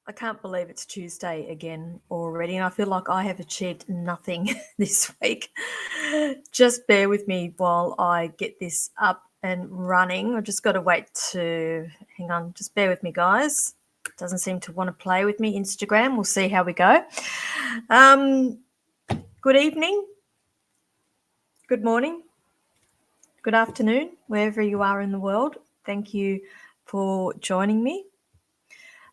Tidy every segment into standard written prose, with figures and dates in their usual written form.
I can't believe it's Tuesday again already, and I feel like I have achieved nothing this week. Just bear with me while I get this up and running. I've just got to wait to hang on. Just bear with me, guys. Doesn't seem to want to play with me. Instagram. We'll see how we go. Good evening. Good morning. Good afternoon, wherever you are in the world. Thank you for joining me.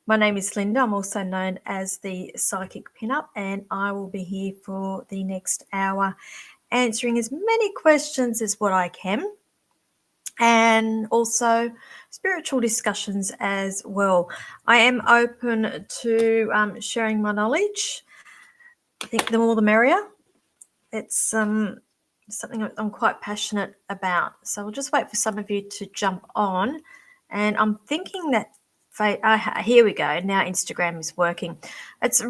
My name is Linda. I'm also known as the Psychic Pinup, and I will be here for the next hour answering as many questions as what I can, and also spiritual discussions as well. I am open to sharing my knowledge. I think the more the merrier. It's something I'm quite passionate about. So we'll just wait for some of you to jump on. And I'm thinking that here we go. Now Instagram is working. It's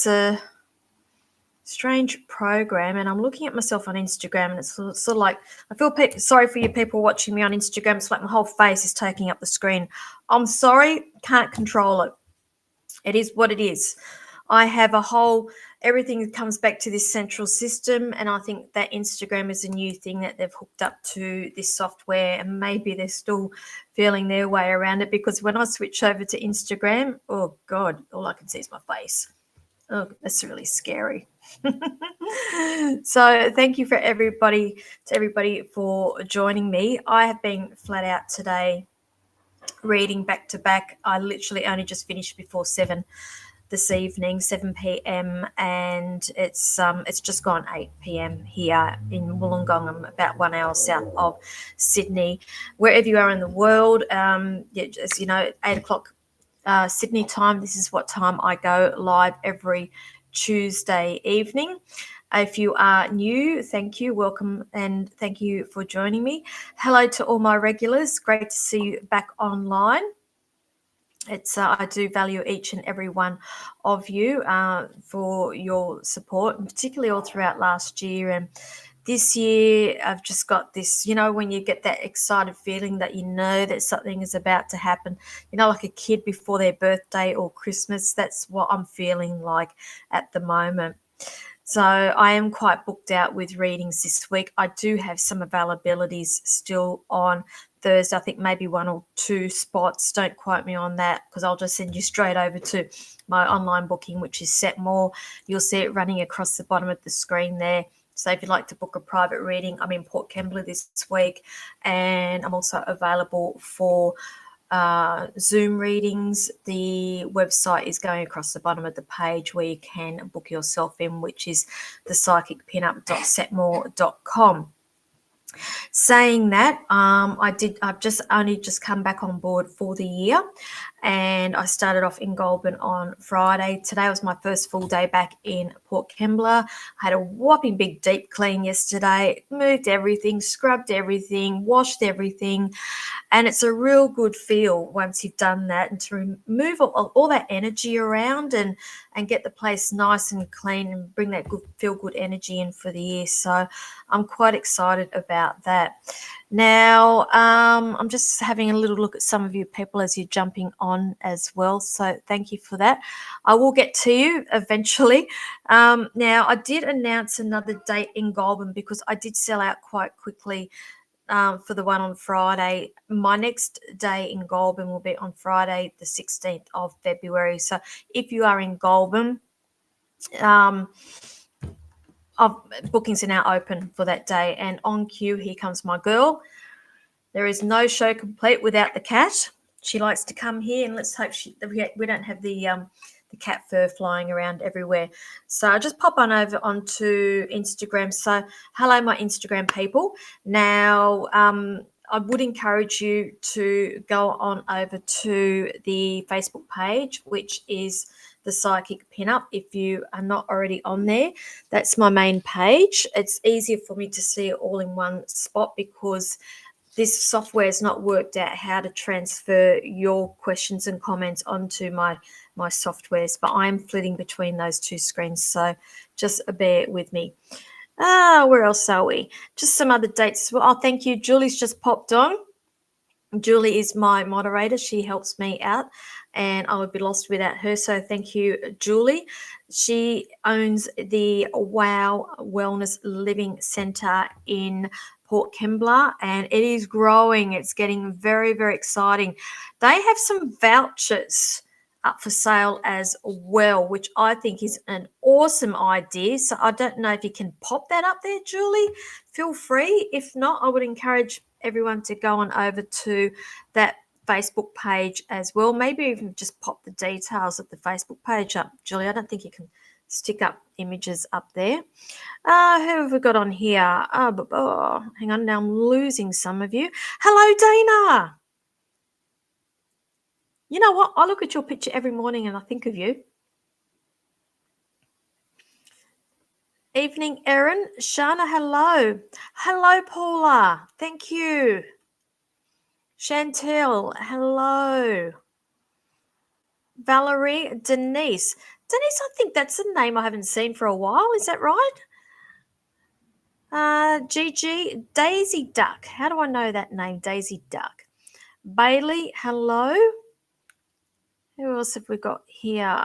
a strange program, and I'm looking at myself on Instagram, and it's sort of like I feel sorry for you people watching me on Instagram. It's like my whole face is taking up the screen. I'm sorry, can't control it. It is what it is. I have everything comes back to this central system, and I think that Instagram is a new thing that they've hooked up to this software, and maybe they're still feeling their way around it, because when I switch over to Instagram, oh God, all I can see is my face. Oh, that's really scary. So thank you for everybody for joining me. I have been flat out today reading back to back. I literally only just finished before 7 this evening, 7 p.m, and it's just gone 8 p.m. here in Wollongong. I'm about 1 hour south of Sydney. Wherever you are in the world, as you know, 8 o'clock Sydney time. This is what time I go live every Tuesday evening. If you are new, thank you, welcome, and thank you for joining me. Hello to all my regulars. Great to see you back online. I do value each and every one of you for your support, and particularly all throughout last year. And this year, I've just got this, when you get that excited feeling that you know that something is about to happen, like a kid before their birthday or Christmas. That's what I'm feeling like at the moment. So I am quite booked out with readings this week. I do have some availabilities still on Thursday. I think maybe 1 or 2 spots. Don't quote me on that, because I'll just send you straight over to my online booking, which is Setmore. You'll see it running across the bottom of the screen there. So if you'd like to book a private reading, I'm in Port Kembla this week, and I'm also available for Zoom readings. The website is going across the bottom of the page where you can book yourself in, which is thepsychicpinup.setmore.com. Saying that, I've only just come back on board for the year, and I started off in Goulburn on Friday. Today was my first full day back in Port Kembla. I had a whopping big deep clean yesterday, moved everything, scrubbed everything, washed everything, and it's a real good feel once you've done that, and to remove all that energy around and get the place nice and clean and bring that good feel-good energy in for the year. So I'm quite excited about that. Now, I'm just having a little look at some of you people as you're jumping on as well. So thank you for that. I will get to you eventually. Now, I did announce another date in Goulburn because I did sell out quite quickly for the one on Friday. My next day in Goulburn will be on Friday, the 16th of February. So if you are in Goulburn, bookings are now open for that day. And on cue, here comes my girl. There is no show complete without the cat. She likes to come here, and let's hope we don't have the cat fur flying around everywhere. So I'll just pop on over onto Instagram. So hello, my Instagram people. Now, I would encourage you to go on over to the Facebook page, which is the Psychic Pinup. If you are not already on there, that's my main page. It's easier for me to see it all in one spot because this software has not worked out how to transfer your questions and comments onto my softwares, but I'm flitting between those two screens, so just bear with me. Where else are we? Just some other dates as well. Oh, thank you. Julie's just popped on. Julie is my moderator. She helps me out and I would be lost without her. So thank you, Julie. She owns the Wow Wellness Living Centre in Port Kembla, and it is growing. It's getting very, very exciting. They have some vouchers up for sale as well, which I think is an awesome idea. So I don't know if you can pop that up there, Julie. Feel free. If not, I would encourage everyone to go on over to that Facebook page as well. Maybe even just pop the details of the Facebook page up, Julie. I don't think you can stick up images up there. Who have we got on here? Hang on, now I'm losing some of you. Hello, Dana. You know what? I look at your picture every morning and I think of you. Evening, Erin. Shana, hello. Hello, Paula. Thank you. Chantel, hello. Valerie, Denise. Denise, I think that's a name I haven't seen for a while. Is that right? Gigi, Daisy Duck. How do I know that name? Daisy Duck. Bailey, hello. Who else have we got here?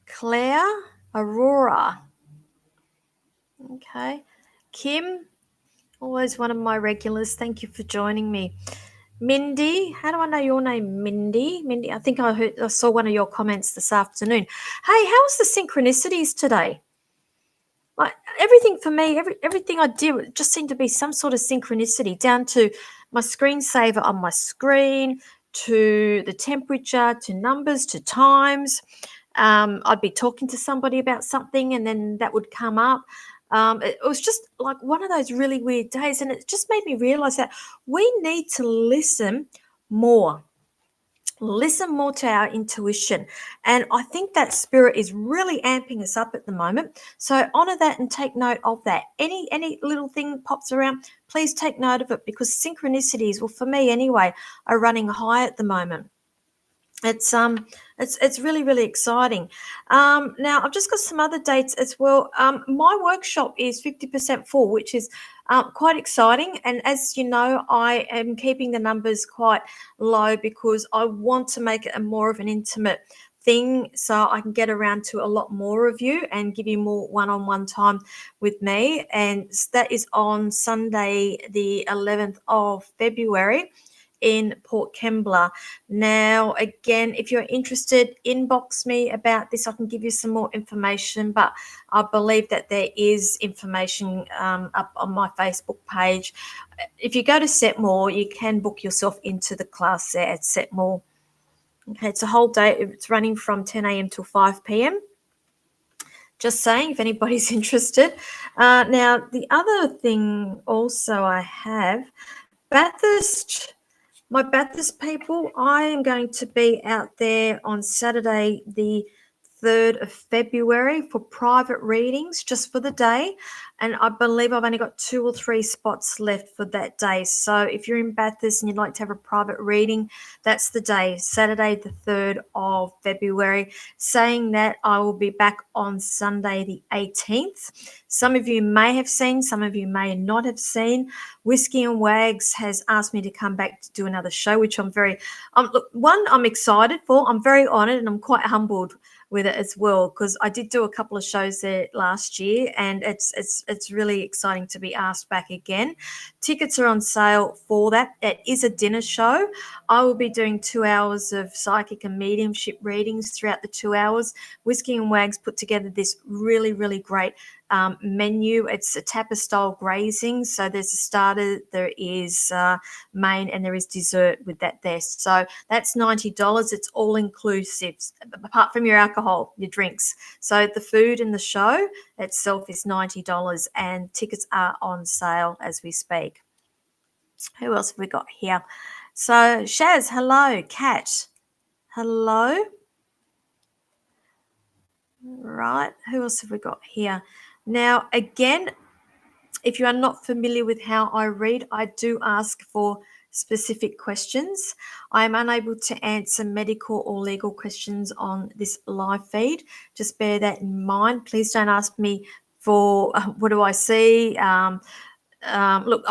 Claire, Aurora. Okay. Kim, always one of my regulars. Thank you for joining me. Mindy, how do I know your name, Mindy? Mindy, I think I saw one of your comments this afternoon. Hey, how's the synchronicities today? Like everything for me, everything I do, it just seemed to be some sort of synchronicity, down to my screensaver on my screen, to the temperature, to numbers, to times. I'd be talking to somebody about something and then that would come up. It was just like one of those really weird days, and it just made me realize that we need to listen more to our intuition. And I think that spirit is really amping us up at the moment. So honor that and take note of that. Any little thing pops around, please take note of it, because synchronicities, well, for me anyway, are running high at the moment. It's really, really exciting. Now I've just got some other dates as well. My workshop is 50% full, which is quite exciting. And as you know, I am keeping the numbers quite low because I want to make it a more of an intimate thing, so I can get around to a lot more of you and give you more one-on-one time with me. And that is on Sunday, the 11th of February in Port Kembla. Now, again, if you're interested, inbox me about this. I can give you some more information, but I believe that there is information up on my Facebook page. If you go to Setmore, you can book yourself into the class there at Setmore. Okay, it's a whole day. It's running from 10 a.m. till 5 p.m. Just saying, if anybody's interested. Now, the other thing also I have, Bathurst. My Bathurst people, I am going to be out there on Saturday, the 3rd of February, for private readings just for the day. And I believe I've only got 2 or 3 spots left for that day. So if you're in Bathurst and you'd like to have a private reading, that's the day, Saturday, the 3rd of February. Saying that, I will be back on Sunday, the 18th. Some of you may have seen, some of you may not have seen. Whiskey and Wags has asked me to come back to do another show, which I'm very, look, one, I'm excited for. I'm very honoured and I'm quite humbled with it as well, because I did do a couple of shows there last year, and it's really exciting to be asked back again. Tickets are on sale for that. It is a dinner show. I will be doing 2 hours of psychic and mediumship readings throughout the 2 hours. Whiskey and Wags put together this really, really great menu. It's a tapa style grazing, so there's a starter, there is main, and there is dessert with that there. So that's $90. It's all inclusive, apart from your alcohol, your drinks. So the food and the show itself is $90, and tickets are on sale as we speak. Who else have we got here? So Shaz, hello. Kat, hello. Right, who else have we got here? Now, again, if you are not familiar with how I read, I do ask for specific questions. I am unable to answer medical or legal questions on this live feed. Just bear that in mind. Please don't ask me for what do I see. Look,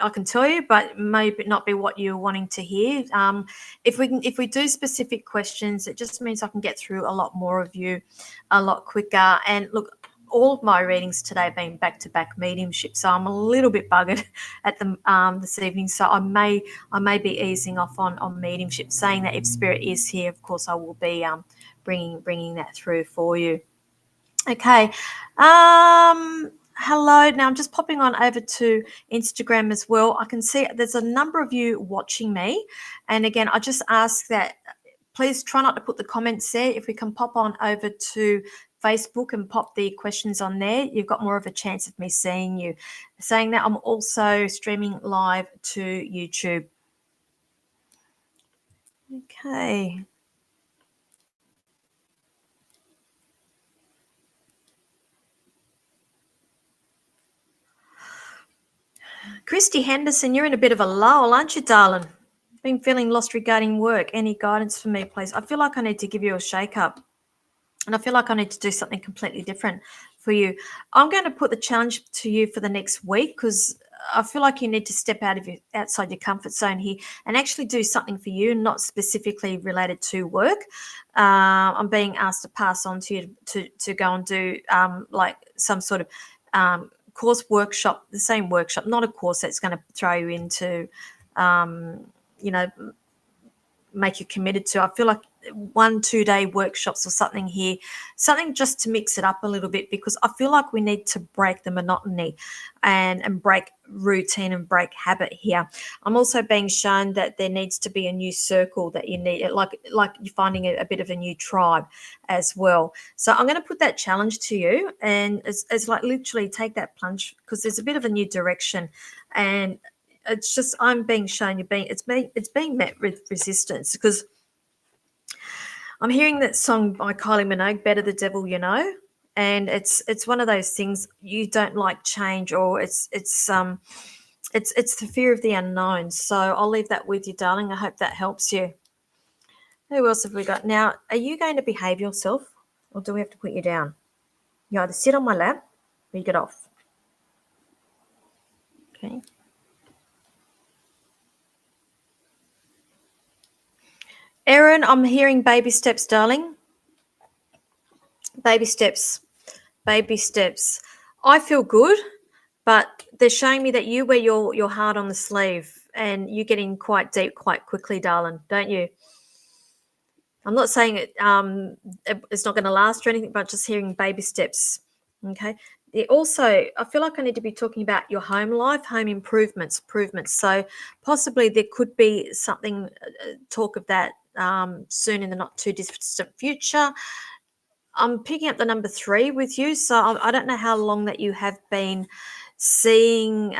I can tell you, but maybe not be what you're wanting to hear. If we do specific questions, it just means I can get through a lot more of you a lot quicker. And look, all of my readings today have been back-to-back mediumship, so I'm a little bit buggered at the this evening. So I may be easing off on mediumship, saying that if spirit is here, of course I will be bringing that through for you. Okay. Hello. Now I'm just popping on over to Instagram as well. I can see there's a number of you watching me, and again, I just ask that please try not to put the comments there. If we can pop on over to Facebook and pop the questions on there, you've got more of a chance of me seeing you. Saying that, I'm also streaming live to YouTube. Okay. Christy Henderson, you're in a bit of a lull, aren't you, darling? Been feeling lost regarding work. Any guidance for me, please? I feel like I need to give you a shake-up, and I feel like I need to do something completely different for you. I'm going to put the challenge to you for the next week because I feel like you need to step outside your comfort zone here and actually do something for you, not specifically related to work. I'm being asked to pass on to you to go and do like some sort of course workshop, the same workshop, not a course that's going to throw you into, make you committed to. I feel like 1-2 day workshops or something here, something just to mix it up a little bit, because I feel like we need to break the monotony and break routine and break habit here. I'm also being shown that there needs to be a new circle that you need, like you're finding a bit of a new tribe as well. So I'm going to put that challenge to you, and it's like literally take that plunge, because there's a bit of a new direction, and it's just I'm being shown it's being met with resistance, because I'm hearing that song by Kylie Minogue, "Better the Devil You Know," and it's one of those things, you don't like change, or it's the fear of the unknown. So I'll leave that with you, darling. I hope that helps you. Who else have we got? Now, are you going to behave yourself, or do we have to put you down? You either sit on my lap or you get off. Okay. Erin, I'm hearing baby steps, darling. Baby steps. Baby steps. I feel good, but they're showing me that you wear your heart on the sleeve, and you get in quite deep quite quickly, darling, don't you? I'm not saying it's not going to last or anything, but just hearing baby steps. Okay. Also, I feel like I need to be talking about your home life, home improvements. So possibly there could be something, talk of that soon in the not too distant future. I'm picking up the number 3 with you, so I don't know how long that you have been seeing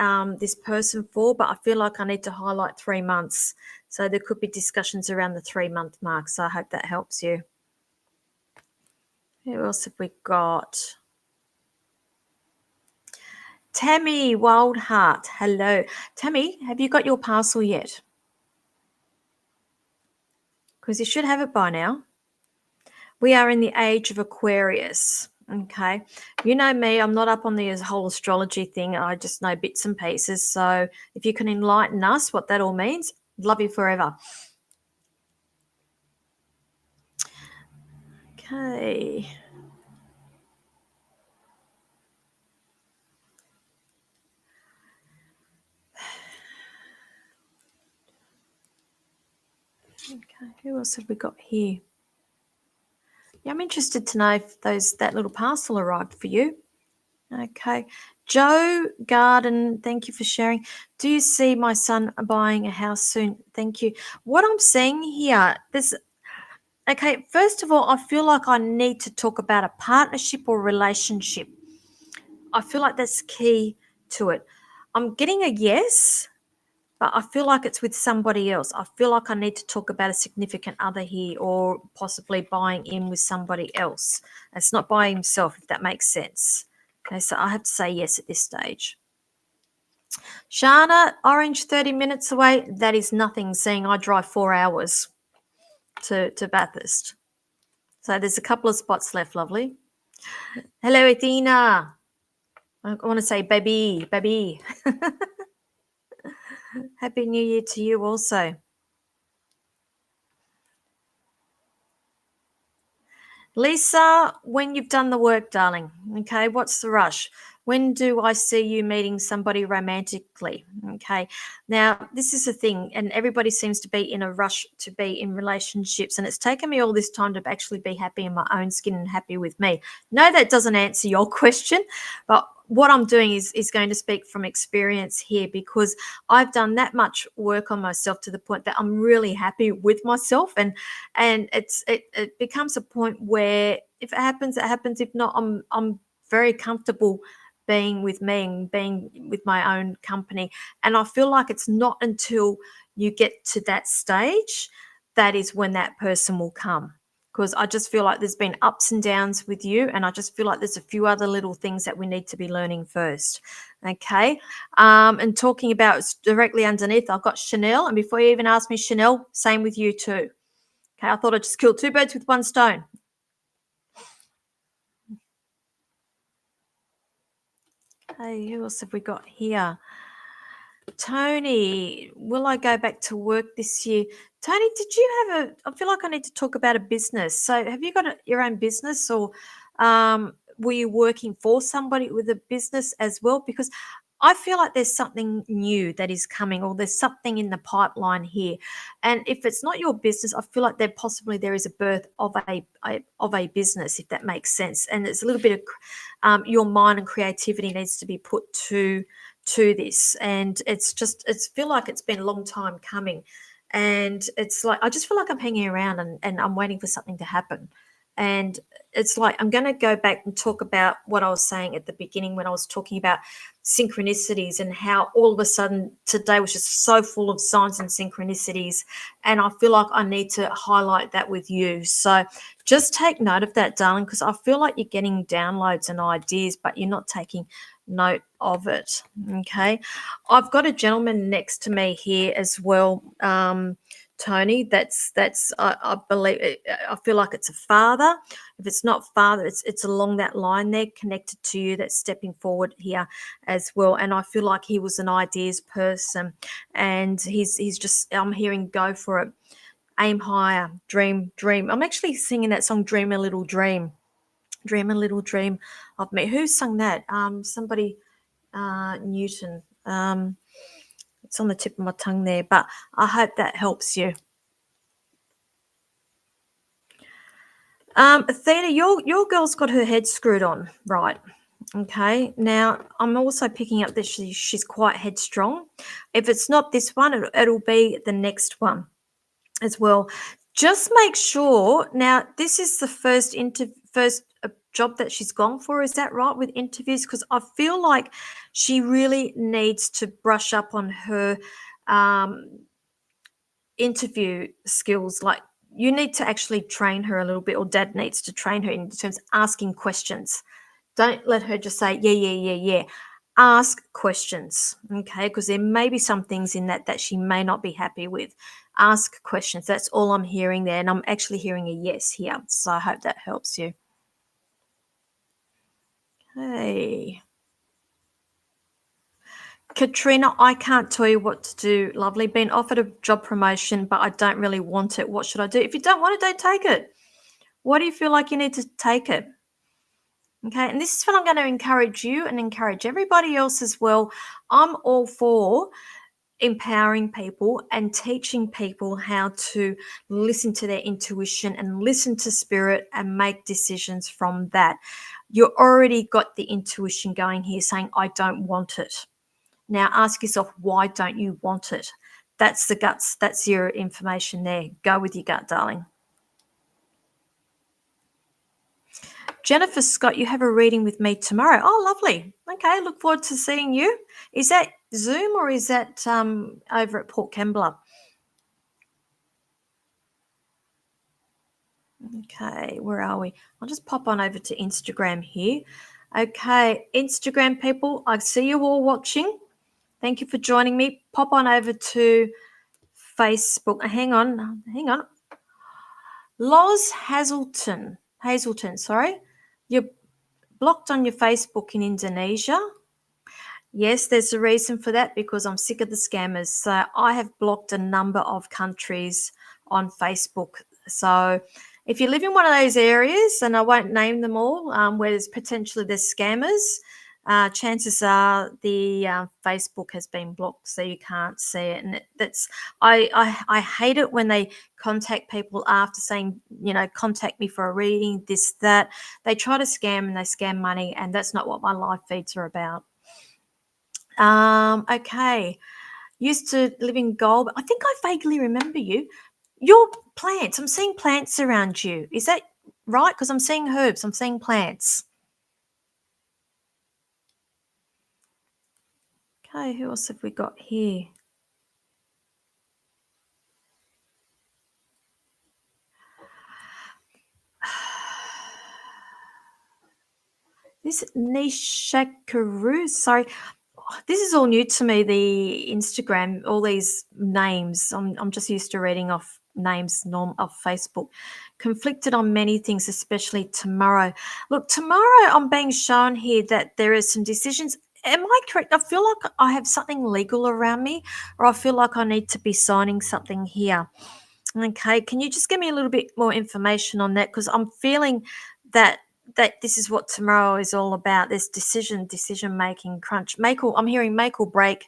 this person for, but I feel like I need to highlight 3 months. So there could be discussions around the 3-month mark. So I hope that helps you. Who else have we got? Tammy Wildheart. Hello. Tammy, have you got your parcel yet? Because you should have it by now. We are in the age of Aquarius. Okay. You know me, I'm not up on the whole astrology thing. I just know bits and pieces. So if you can enlighten us what that all means, love you forever. Okay. Okay, who else have we got here? Yeah, I'm interested to know if that little parcel arrived for you. Okay. Joe Garden, thank you for sharing. Do you see my son buying a house soon? Thank you. What I'm seeing here, okay, first of all, I feel like I need to talk about a partnership or relationship. I feel like that's key to it. I'm getting a yes, but I feel like it's with somebody else. I feel like I need to talk about a significant other here, or possibly buying in with somebody else. It's not by himself, if that makes sense. Okay, so I have to say yes at this stage. Shana, Orange 30 minutes away. That is nothing, seeing I drive 4 hours to Bathurst. So there's a couple of spots left, lovely. Hello, Athena. I want to say baby. Happy New Year to you also. Lisa, when you've done the work, darling, okay, what's the rush? When do I see you meeting somebody romantically? Okay, now this is the thing, and everybody seems to be in a rush to be in relationships, and it's taken me all this time to actually be happy in my own skin and happy with me. No, that doesn't answer your question, but what I'm doing is going to speak from experience here because I've done that much work on myself to the point that I'm really happy with myself, and it becomes a point where if it happens, it happens. If not, I'm very comfortable being with me and being with my own company. And I feel like it's not until you get to that stage that is when that person will come. Because I just feel like there's been ups and downs with you, and I just feel like there's a few other little things that we need to be learning first. Okay. And talking about directly underneath, I've got Chanel. And before you even ask me, Chanel, same with you too. Okay, I thought I just killed two birds with one stone. Hey, who else have we got here? Tony, will I go back to work this year? Tony, did you have a? I feel like I need to talk about a business. So, have you got your own business, or were you working for somebody with a business as well? Because I feel like there's something new that is coming, or there's something in the pipeline here. And if it's not your business, I feel like there is a birth of a business, if that makes sense. And it's a little bit of your mind and creativity needs to be put to this, and it's feel like it's been a long time coming, and it's like I just feel like I'm hanging around and I'm waiting for something to happen. And it's like I'm going to go back and talk about what I was saying at the beginning when I was talking about synchronicities and how all of a sudden today was just so full of signs and synchronicities, and I feel like I need to highlight that with you. So just take note of that, darling, because I feel like you're getting downloads and ideas, but you're not taking note of it. Okay. I've got a gentleman next to me here as well, Tony. That's I believe I feel like it's a father. If it's not father, it's along that line there, connected to you. That's stepping forward here as well. And I feel like he was an ideas person, and he's just I'm hearing go for it. Aim higher, dream. I'm actually singing that song, Dream a Little Dream. Dream a Little Dream of Me. Who sung that? Somebody, Newton. It's on the tip of my tongue there, but I hope that helps you. Athena, your girl's got her head screwed on, right? Okay. Now I'm also picking up that she's quite headstrong. If it's not this one, it'll be the next one as well. Just make sure. Now, this is the first job that she's gone for. Is that right with interviews? Because I feel like she really needs to brush up on her um, interview skills. Like you need to actually train her a little bit, or Dad needs to train her in terms of asking questions. Don't let her just say yeah. Ask questions, okay? Because there may be some things in that she may not be happy with. Ask questions. That's all I'm hearing there, and I'm actually hearing a yes here. So I hope that helps you. Hey, Katrina, I can't tell you what to do. Lovely, been offered a job promotion, but I don't really want it. What should I do? If you don't want it, don't take it. Why do you feel like you need to take it? Okay, and this is what I'm going to encourage you and encourage everybody else as well. I'm all for empowering people and teaching people how to listen to their intuition and listen to spirit and make decisions from that. You already got the intuition going here saying, I don't want it. Now ask yourself, why don't you want it? That's the guts. That's your information there. Go with your gut, darling. Jennifer Scott, you have a reading with me tomorrow. Oh, lovely. Okay, look forward to seeing you. Is that Zoom or is that over at Port Kembla? Okay, where are we? I'll just pop on over to Instagram here. Okay, Instagram people, I see you all watching. Thank you for joining me. Pop on over to Facebook. Hang on. Loz Hazelton, sorry. You're blocked on your Facebook in Indonesia. Yes, there's a reason for that because I'm sick of the scammers. So I have blocked a number of countries on Facebook. So if you live in one of those areas, and I won't name them all, where there's scammers, chances are the Facebook has been blocked, so you can't see it. And that's I hate it when they contact people after saying, contact me for a reading, this that. They try to scam and they scam money, and that's not what my live feeds are about. Okay. Used to live in Gold. I think I vaguely remember you. Your plants. I'm seeing plants around you. Is that right? Because I'm seeing herbs. I'm seeing plants. Okay, who else have we got here? This Nishakaru. Sorry. This is all new to me, the Instagram, all these names. I'm just used to reading off names off Facebook. Conflicted on many things, especially tomorrow. Look, tomorrow I'm being shown here that there is some decisions. Am I correct? I feel like I have something legal around me, or I feel like I need to be signing something here. Okay, can you just give me a little bit more information on that? Because I'm feeling that this is what tomorrow is all about. There's decision making, crunch. I'm hearing make or break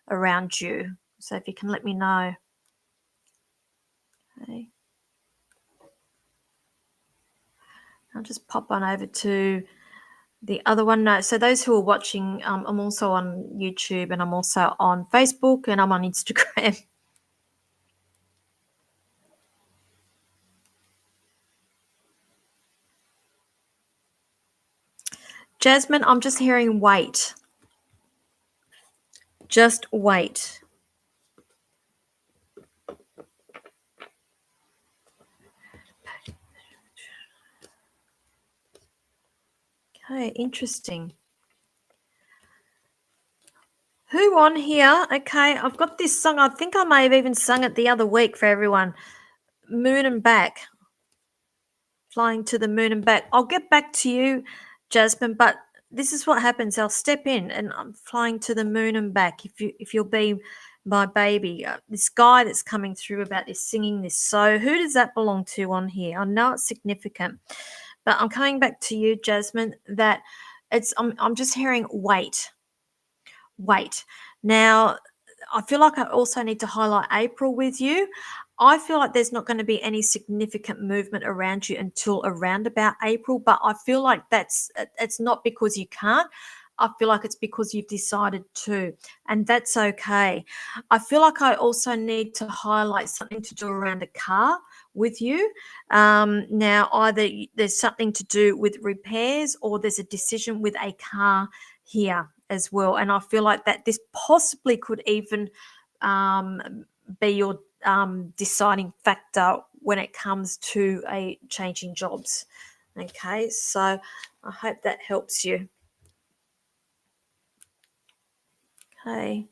around you. So if you can let me know. Okay. I'll just pop on over to the other one. No, so those who are watching, I'm also on YouTube and I'm also on Facebook and I'm on Instagram. Jasmine, I'm just hearing wait. Just wait. Okay, interesting. Who on here? Okay, I've got this song. I think I may have even sung it the other week for everyone. Moon and Back. Flying to the moon and back. I'll get back to you, Jasmine, but this is what happens. I'll step in and I'm flying to the moon and back. If you'll be my baby. This guy that's coming through about this singing this. So who does that belong to on here? I know it's significant. But I'm coming back to you, Jasmine, that I'm just hearing wait. Wait. Now, I feel like I also need to highlight April with you. I feel like there's not going to be any significant movement around you until around about April, but I feel like it's not because you can't. I feel like it's because you've decided to, and that's okay. I feel like I also need to highlight something to do around a car with you. Now, either there's something to do with repairs or there's a decision with a car here as well. And I feel like that this possibly could even be your deciding factor when it comes to a changing jobs. Okay, so I hope that helps you. Okay.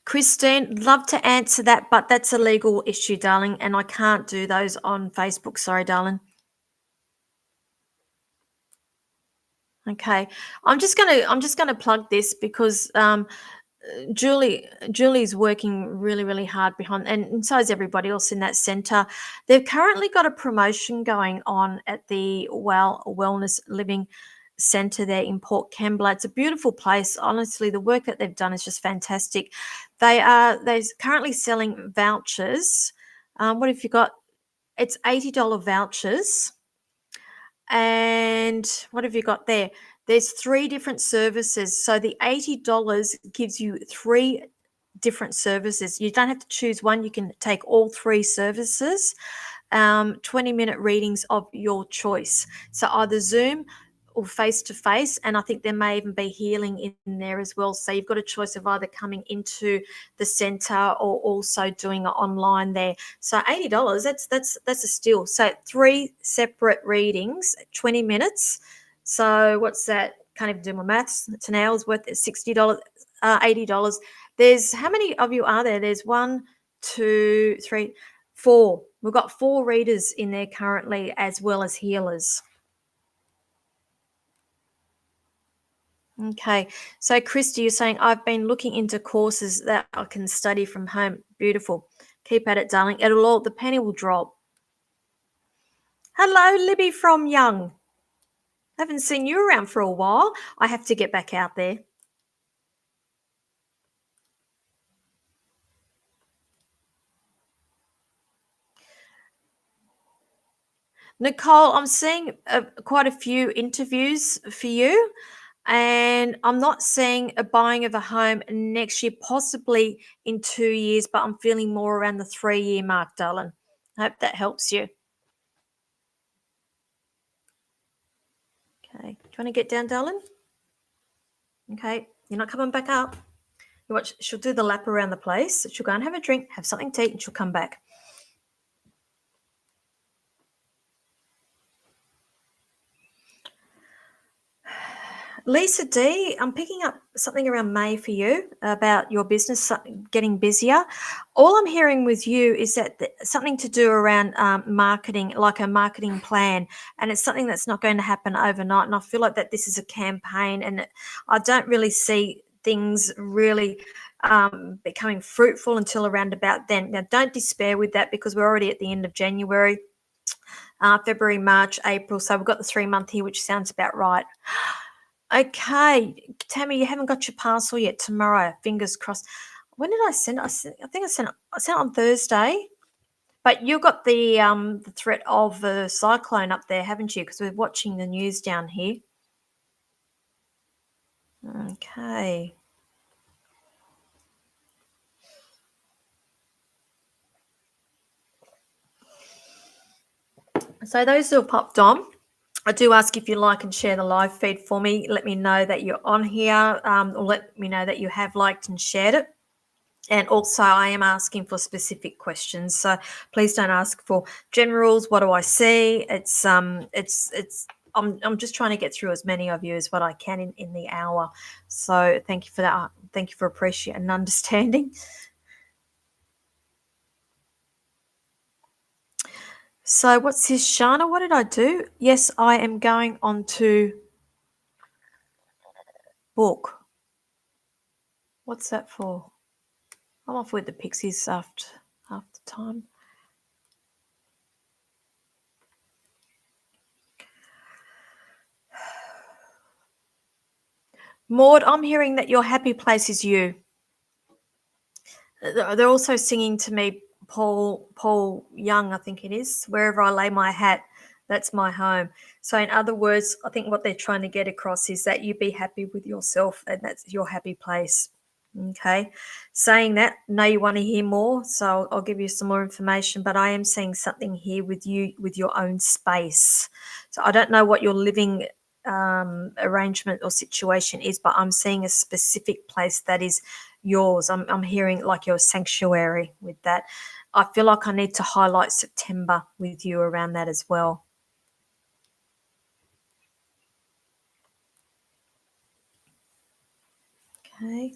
Christine, love to answer that, but that's a legal issue, darling, and I can't do those on Facebook. Sorry, darling. Okay, I'm just gonna plug this because Julie's working really, really hard behind, and so is everybody else in that centre. They've currently got a promotion going on at the Wellness Living Centre there in Port Kembla. It's a beautiful place. Honestly, the work that they've done is just fantastic. They're currently selling vouchers. What have you got? It's $80 vouchers. And what have you got there? There's three different services. So the $80 gives you three different services. You don't have to choose one. You can take all three services, 20-minute readings of your choice. So either Zoom or face to face. And I think there may even be healing in there as well. So you've got a choice of either coming into the centre or also doing it online there. So $80, that's a steal. So three separate readings, 20 minutes. So what's that? Can't even do my maths. It's an hour's worth. It's $60, $80. There's how many of you are there? There's one, two, three, four. We've got four readers in there currently, as well as healers. Okay. So, Christy, you're saying I've been looking into courses that I can study from home. Beautiful. Keep at it, darling. It'll all, the penny will drop. Hello, Libby from Young. Haven't seen you around for a while. I have to get back out there. Nicole, I'm seeing quite a few interviews for you, and I'm not seeing a buying of a home next year, possibly in 2 years, but I'm feeling more around the 3 year mark, darling. I hope that helps you. Okay. Do you want to get down, darling? Okay. You're not coming back up. You watch, she'll do the lap around the place. She'll go and have a drink, have something to eat, and she'll come back. Lisa D, I'm picking up something around May for you about your business getting busier. All I'm hearing with you is that something to do around marketing, like a marketing plan, and it's something that's not going to happen overnight. And I feel like that this is a campaign, and I don't really see things really becoming fruitful until around about then. Now, don't despair with that because we're already at the end of January, February, March, April. So we've got the 3 month here, which sounds about right. Okay, Tammy, you haven't got your parcel yet. Tomorrow, fingers crossed. When did I send it? I think I sent it on Thursday. But you got the threat of the cyclone up there, haven't you? Because we're watching the news down here. Okay. So those who have popped on, I do ask if you like and share the live feed for me. Let me know that you're on here, or let me know that you have liked and shared it. And also, I am asking for specific questions, so please don't ask for generals. What do I see? It's. I'm just trying to get through as many of you as what I can in the hour. So thank you for that. Thank you for appreciating and understanding. So what's this, Shana? What did I do? Yes, I am going on to book. What's that for? I'm off with the Pixies after time. Maud, I'm hearing that your happy place is you. They're also singing to me Paul Young, I think it is. Wherever I lay my hat, that's my home. So in other words, I think what they're trying to get across is that you be happy with yourself and that's your happy place. Okay. Saying that, know you want to hear more, so I'll give you some more information, but I am seeing something here with you with your own space. So I don't know what your living arrangement or situation is, but I'm seeing a specific place that is yours. I'm hearing like your sanctuary with that. I feel like I need to highlight September with you around that as well. Okay.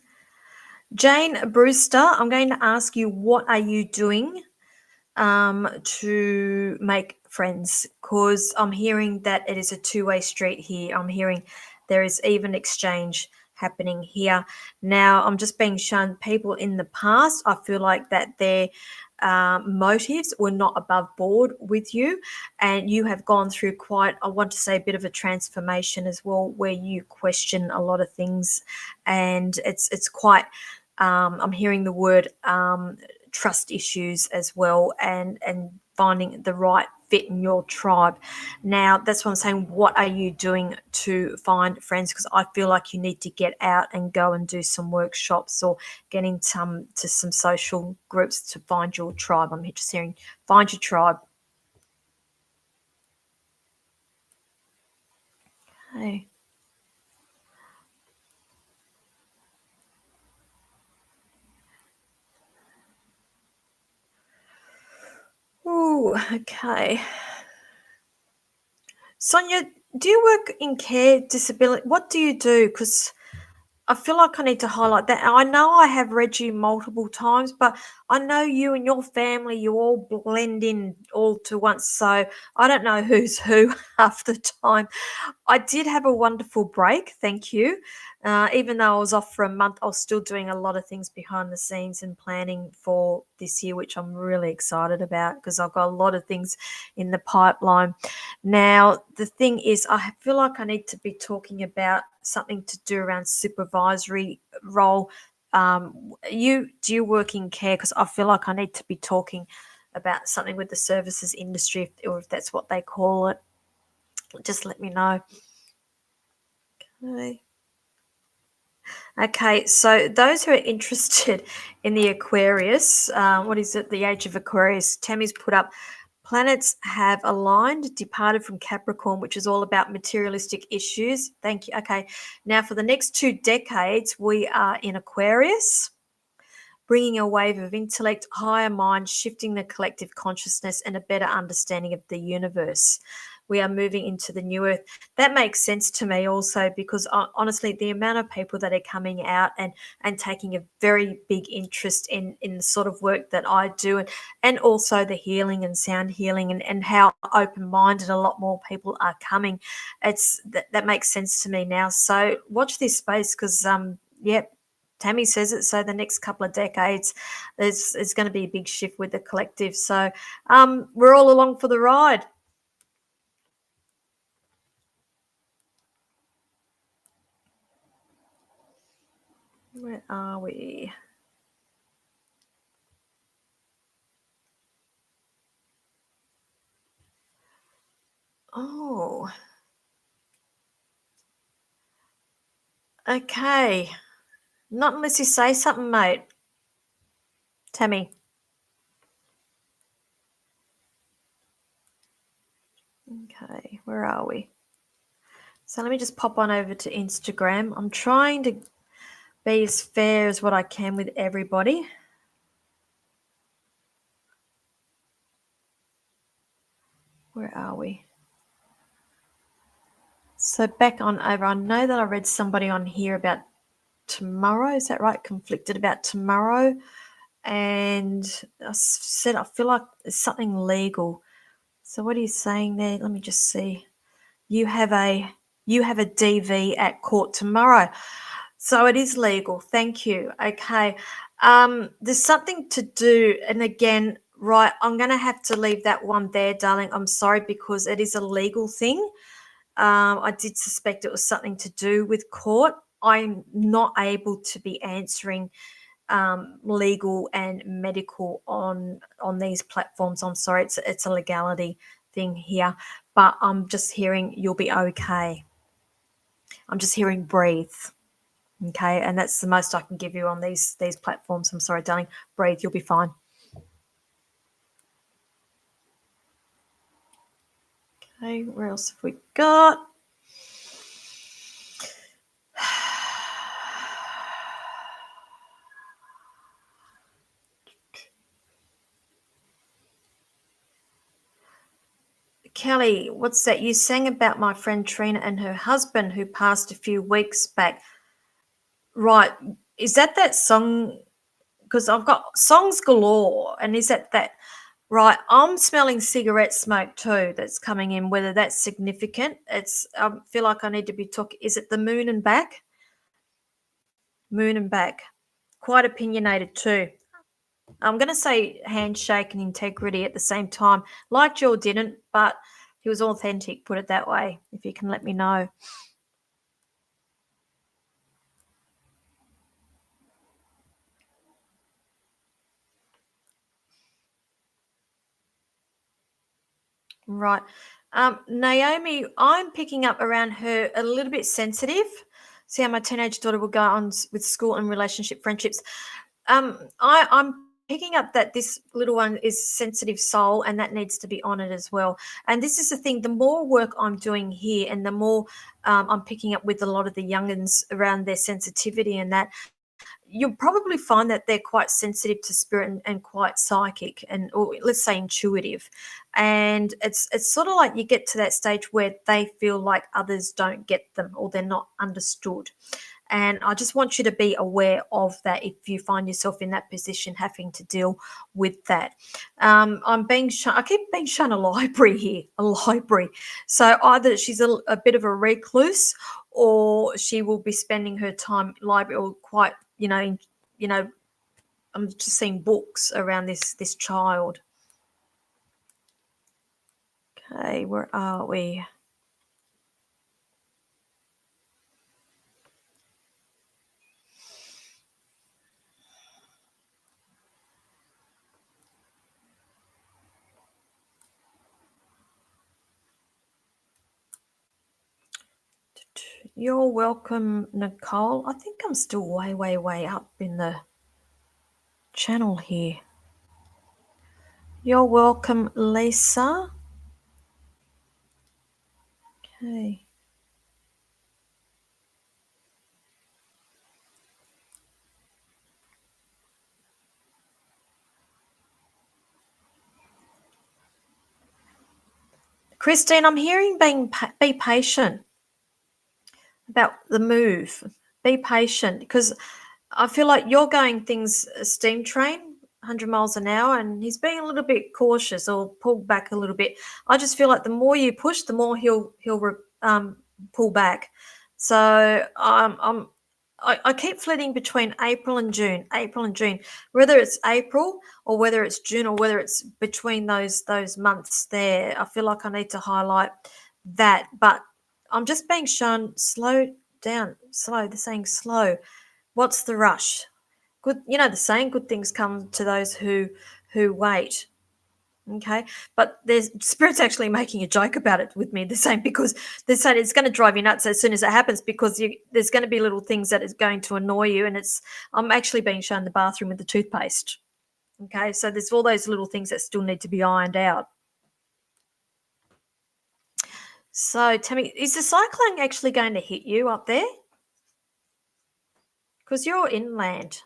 Jane Brewster, I'm going to ask you, what are you doing to make friends? Because I'm hearing that it is a two-way street here. I'm hearing there is even exchange happening here. Now, I'm just being shown people in the past. I feel like that their motives were not above board with you, and you have gone through quite, I want to say, a bit of a transformation as well, where you question a lot of things, and it's quite. I'm hearing the word trust issues as well, and finding the right fit in your tribe. Now, that's what I'm saying. What are you doing to find friends? Because I feel like you need to get out and go and do some workshops or get into some social groups to find your tribe. I'm just hearing find your tribe. Hey. Ooh, okay. Sonia, do you work in care disability? What do you do? Because I feel like I need to highlight that. I know I have read you multiple times, but I know you and your family, you all blend in all to once. So I don't know who's who half the time. I did have a wonderful break, thank you. Even though I was off for a month, I was still doing a lot of things behind the scenes and planning for this year, which I'm really excited about because I've got a lot of things in the pipeline. Now, the thing is, I feel like I need to be talking about something to do around supervisory role. Do you work in care? Because I feel like I need to be talking about something with the services industry, or if that's what they call it. Just let me know. Okay. Okay, so those who are interested in the Aquarius, what is it? The age of Aquarius. Tammy's put up planets have aligned, departed from Capricorn, which is all about materialistic issues. Thank you. Okay, now for the next 2 decades, we are in Aquarius, bringing a wave of intellect, higher mind, shifting the collective consciousness, and a better understanding of the universe. We are moving into the new earth. That makes sense to me also because honestly, the amount of people that are coming out and taking a very big interest in the sort of work that I do, and also the healing and sound healing, and how open-minded a lot more people are coming. That makes sense to me now. So watch this space because yeah, Tammy says it. So the next couple of decades, there's going to be a big shift with the collective. So we're all along for the ride. Where are we? Oh, okay. Not unless you say something, mate. Tammy. Okay, where are we? So let me just pop on over to Instagram. I'm trying to be as fair as what I can with everybody. Where are we? So back on over. I know that I read somebody on here about tomorrow. Is that right? Conflicted about tomorrow. And I said I feel like it's something legal. So what are you saying there? Let me just see. You have a DV at court tomorrow. So it is legal. Thank you. Okay. There's something to do, and again, right, I'm going to have to leave that one there, darling. I'm sorry because it is a legal thing. I did suspect it was something to do with court. I'm not able to be answering legal and medical on these platforms. I'm sorry, it's a legality thing here, but I'm just hearing you'll be okay. I'm just hearing breathe. Okay, and that's the most I can give you on these platforms. I'm sorry, darling. Breathe, you'll be fine. Okay, where else have we got? Kelly, what's that? You sang about my friend Trina and her husband who passed a few weeks back. Right. Is that song? Because I've got songs galore. And is that right? I'm smelling cigarette smoke too that's coming in, whether that's significant. I feel like I need to be talking. Is it the moon and back? Moon and back. Quite opinionated too. I'm going to say handshake and integrity at the same time. Liked you or didn't, but he was authentic, put it that way, if you can let me know. Right. Naomi, I'm picking up around her a little bit sensitive. See how my teenage daughter will go on with school and relationship friendships. I'm picking up that this little one is sensitive soul and that needs to be honored as well. And this is the thing, the more work I'm doing here and the more I'm picking up with a lot of the youngins around their sensitivity and that, you'll probably find that they're quite sensitive to spirit and quite psychic and, or let's say intuitive, and it's sort of like you get to that stage where they feel like others don't get them or they're not understood, And I just want you to be aware of that if you find yourself in that position having to deal with that. I'm being shown, I keep being shown a library here, a library. So either she's a bit of a recluse, or she will be spending her time library, or quite, I'm just seeing books around this child. Okay, where are we? You're welcome, Nicole. I think I'm still way, way, way up in the channel here. You're welcome, Lisa. Okay. Christine, I'm hearing be patient about the move. Be patient, because I feel like you're going things steam train, 100 miles an hour, and he's being a little bit cautious or pulled back a little bit. I just feel like the more you push, the more he'll pull back. So I keep flitting between April and June, whether it's April or whether it's June or whether it's between those months there. I feel like I need to highlight that, but I'm just being shown slow down, slow. They're saying slow. What's the rush? Good, the saying, good things come to those who wait. Okay, but there's spirit's actually making a joke about it with me. The same, because they're saying it's going to drive you nuts as soon as it happens, because there's going to be little things that is going to annoy you, and I'm actually being shown the bathroom with the toothpaste. Okay, so there's all those little things that still need to be ironed out. So tell me, is the cyclone actually going to hit you up there? Because you're inland.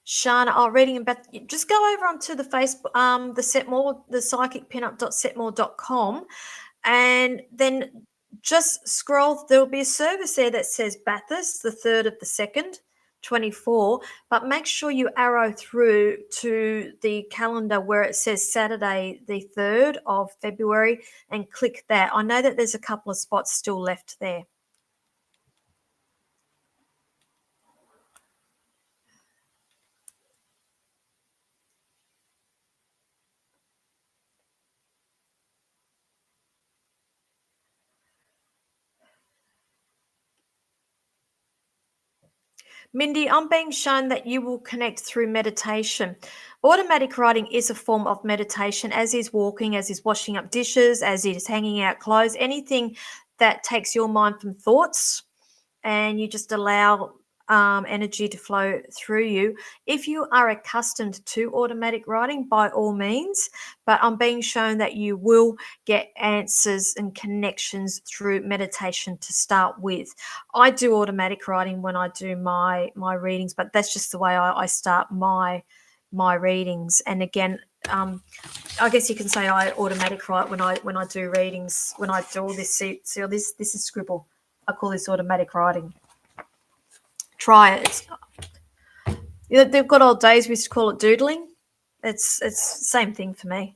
Shana, reading about, just go over onto the Facebook, the Setmore, the psychicpinup.setmore.com, and then just scroll. There'll be a service there that says Bathurst, the 3rd of the 2nd, 24, but make sure you arrow through to the calendar where it says Saturday, the 3rd of February, and click that. I know that there's a couple of spots still left there. Mindy, I'm being shown that you will connect through meditation. Automatic writing is a form of meditation, as is walking, as is washing up dishes, as is hanging out clothes, anything that takes your mind from thoughts, and you just allow energy to flow through you. If you are accustomed to automatic writing, by all means, but I'm being shown that you will get answers and connections through meditation to start with. I do automatic writing when I do my readings, but that's just the way I start my readings. And again, I guess you can say I automatic write when I do readings. When I do all this, see all this is scribble. I call this automatic writing. Try it. They've got old days. We used to call it doodling. It's the same thing for me.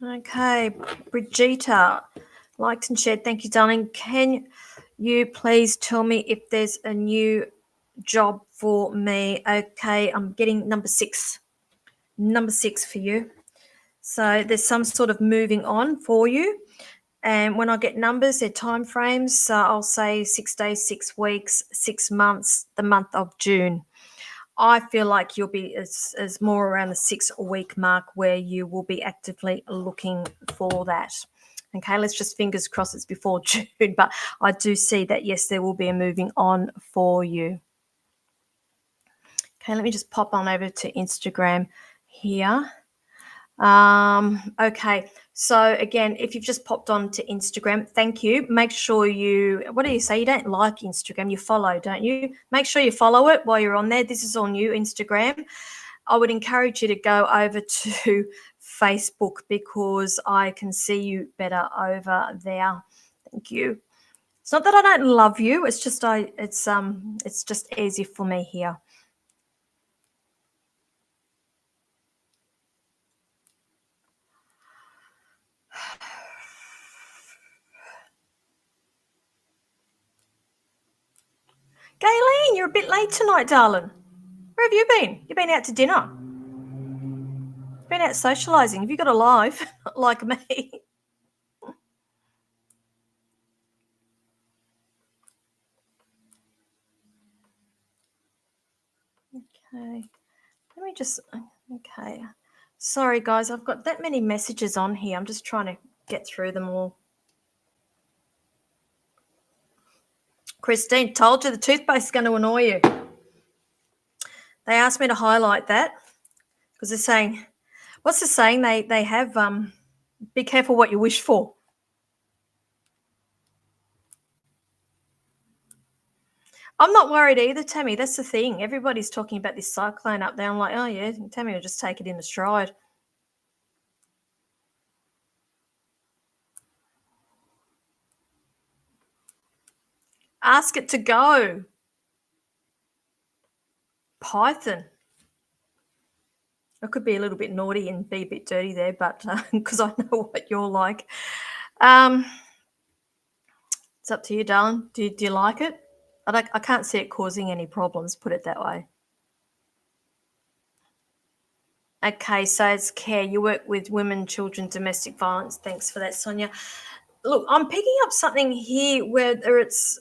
Okay, Brigitta, liked and shared. Thank you, darling. Can you please tell me if there's a new job for me? Okay, I'm getting number 6. Number 6 for you. So there's some sort of moving on for you. And when I get numbers, they're time frames. So I'll say 6 days, 6 weeks, 6 months, the month of June. I feel like you'll be as more around the 6-week mark where you will be actively looking for that. Okay, let's just fingers crossed it's before June, but I do see that, yes, there will be a moving on for you. Okay, let me just pop on over to Instagram here. Okay. So again, if you've just popped on to Instagram, thank you. Make sure what do you say? You don't like Instagram, you follow, don't you? Make sure you follow it while you're on there. This is all new, Instagram. I would encourage you to go over to Facebook because I can see you better over there. Thank you. It's not that I don't love you. It's just it's just easier for me here. Gayleen, you're a bit late tonight, darling. Where have you been? You've been out to dinner. Been out socialising. Have you got a life like me? Okay. Let me just. Okay. Sorry, guys. I've got that many messages on here. I'm just trying to get through them all. Christine, told you the toothpaste is going to annoy you. They asked me to highlight that because they're saying, what's the saying? They have be careful what you wish for. I'm not worried either, Tammy. That's the thing. Everybody's talking about this cyclone up there. I'm like, oh yeah, Tammy will just take it in a stride. Ask it to go. Python. I could be a little bit naughty and be a bit dirty there, but because I know what you're like. It's up to you, darling. Do you like it? I can't see it causing any problems, put it that way. Okay, so it's care. You work with women, children, domestic violence. Thanks for that, Sonia. Look, I'm picking up something here where it's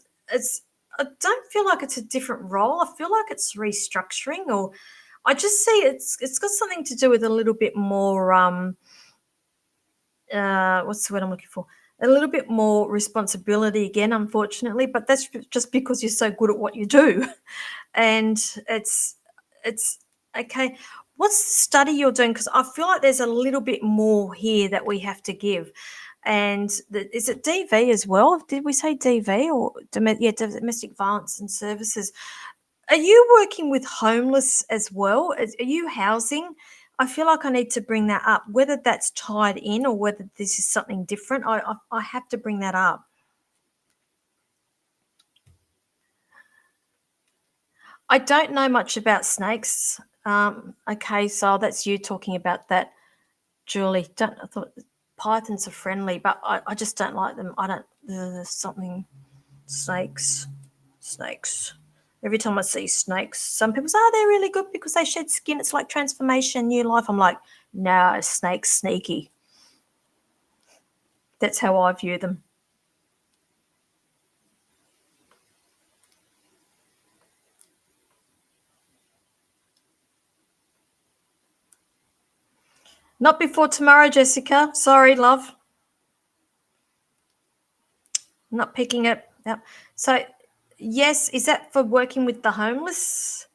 I don't feel like it's a different role. I feel like it's restructuring, or I just see it's got something to do with a little bit more what's the word I'm looking for? A little bit more responsibility again, unfortunately, but that's just because you're so good at what you do. And it's okay. What's the study you're doing? Because I feel like there's a little bit more here that we have to give. And is it DV as well? Did we say DV or domestic violence and services? Are you working with homeless as well? Are you housing? I feel like I need to bring that up, whether that's tied in or whether this is something different. I have to bring that up. I don't know much about snakes. Okay, so that's you talking about that, Julie. I thought pythons are friendly, but I just don't like them. I don't. There's something snakes. Every time I see snakes, some people say, "Oh, they're really good because they shed skin. It's like transformation, new life." I'm like, "No, snakes sneaky." That's how I view them. Not before tomorrow, Jessica. Sorry, love. Not picking it up. So, yes, is that for working with the homeless